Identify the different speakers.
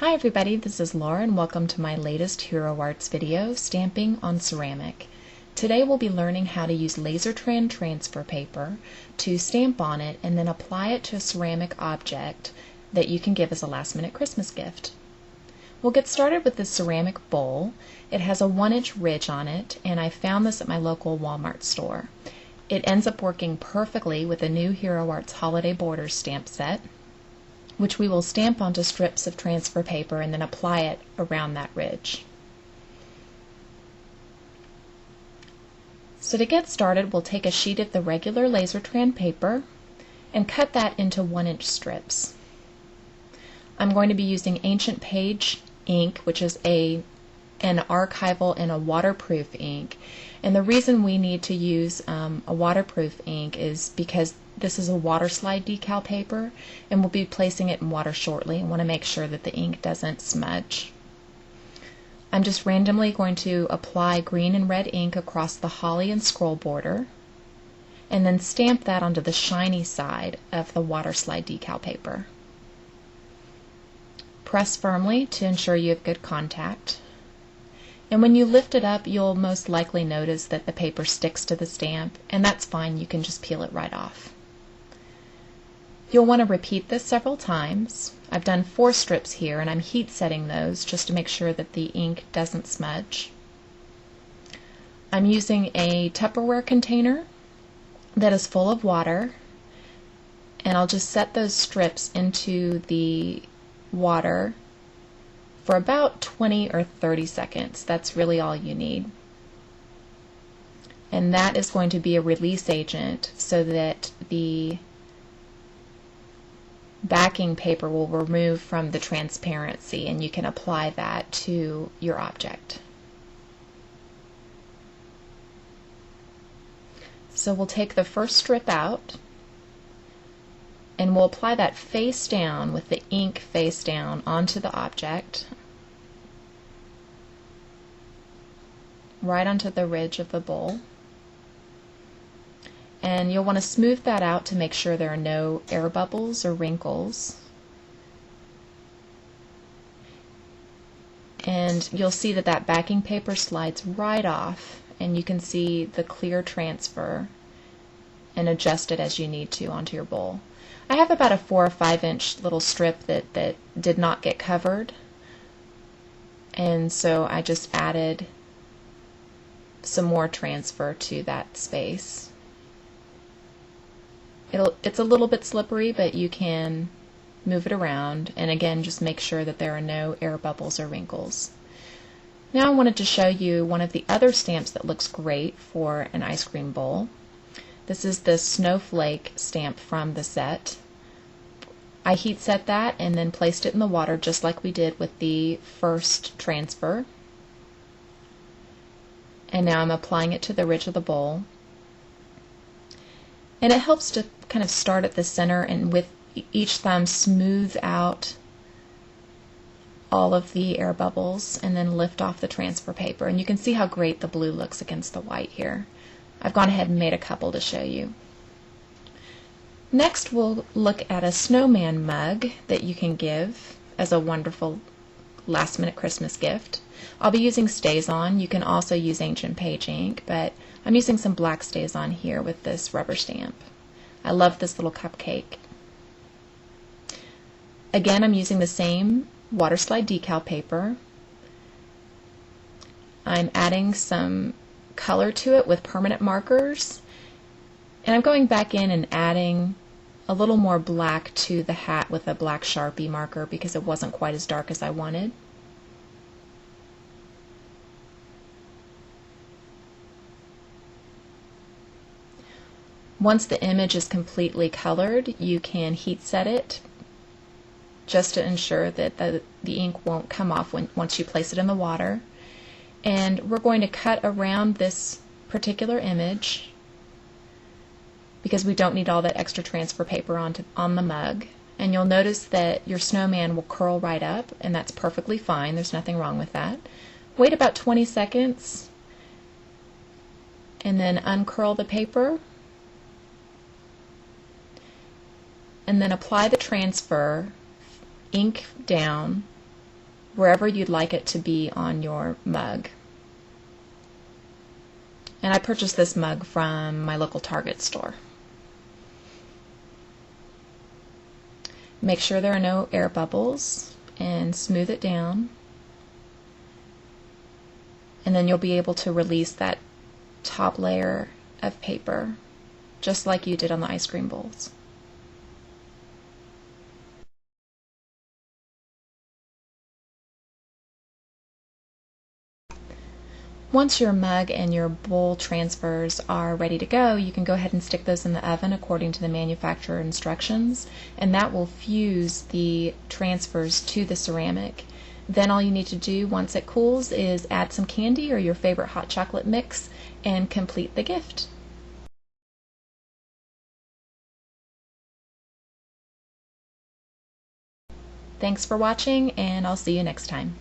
Speaker 1: Hi everybody, this is Laura and welcome to my latest Hero Arts video, Stamping on Ceramic. Today we'll be learning how to use Lazertran transfer paper to stamp on it and then apply it to a ceramic object that you can give as a last-minute Christmas gift. We'll get started with this ceramic bowl. It has a 1-inch ridge on it, and I found this at my local Walmart store. It ends up working perfectly with the new Hero Arts Holiday Borders stamp set, which we will stamp onto strips of transfer paper and then apply it around that ridge. So to get started, we'll take a sheet of the regular Lazertran paper and cut that into 1-inch strips. I'm going to be using Ancient Page ink, which is an archival and a waterproof ink. And the reason we need to use a waterproof ink is because this is a water slide decal paper, and we'll be placing it in water shortly and want to make sure that the ink doesn't smudge. I'm just randomly going to apply green and red ink across the holly and scroll border and then stamp that onto the shiny side of the water slide decal paper. Press firmly to ensure you have good contact. And when you lift it up, you'll most likely notice that the paper sticks to the stamp, and that's fine, you can just peel it right off. You'll want to repeat this several times. I've done 4 strips here, and I'm heat setting those just to make sure that the ink doesn't smudge. I'm using a Tupperware container that is full of water, and I'll just set those strips into the water for about 20 or 30 seconds. That's really all you need. And that is going to be a release agent so that the backing paper will remove from the transparency and you can apply that to your object. So we'll take the first strip out and we'll apply that face down with the ink face down onto the object, right onto the ridge of the bowl. And you'll want to smooth that out to make sure there are no air bubbles or wrinkles. And you'll see that that backing paper slides right off, and you can see the clear transfer and adjust it as you need to onto your bowl. I have about a 4 or 5 inch little strip that did not get covered, and so I just added some more transfer to that space. It's a little bit slippery, but you can move it around, and again just make sure that there are no air bubbles or wrinkles. Now I wanted to show you one of the other stamps that looks great for an ice cream bowl. This is the snowflake stamp from the set. I heat set that and then placed it in the water just like we did with the first transfer. And now I'm applying it to the ridge of the bowl. And it helps to kind of start at the center and with each thumb smooth out all of the air bubbles and then lift off the transfer paper. And you can see how great the blue looks against the white here. I've gone ahead and made a couple to show you. Next we'll look at a snowman mug that you can give as a wonderful last-minute Christmas gift. I'll be using StazOn. You can also use Ancient Page ink, but I'm using some black StazOn here with this rubber stamp. I love this little cupcake. Again, I'm using the same water slide decal paper. I'm adding some color to it with permanent markers, and I'm going back in and adding a little more black to the hat with a black Sharpie marker because it wasn't quite as dark as I wanted. Once the image is completely colored, you can heat set it just to ensure that the ink won't come off once you place it in the water. And we're going to cut around this particular image because we don't need all that extra transfer paper on the mug. And you'll notice that your snowman will curl right up, and that's perfectly fine. There's nothing wrong with that. Wait about 20 seconds and then uncurl the paper and then apply the transfer, ink down, wherever you'd like it to be on your mug. And I purchased this mug from my local Target store. Make sure there are no air bubbles and smooth it down. And then you'll be able to release that top layer of paper just like you did on the ice cream bowls. Once your mug and your bowl transfers are ready to go, you can go ahead and stick those in the oven according to the manufacturer instructions, and that will fuse the transfers to the ceramic. Then all you need to do once it cools is add some candy or your favorite hot chocolate mix and complete the gift. Thanks for watching, and I'll see you next time.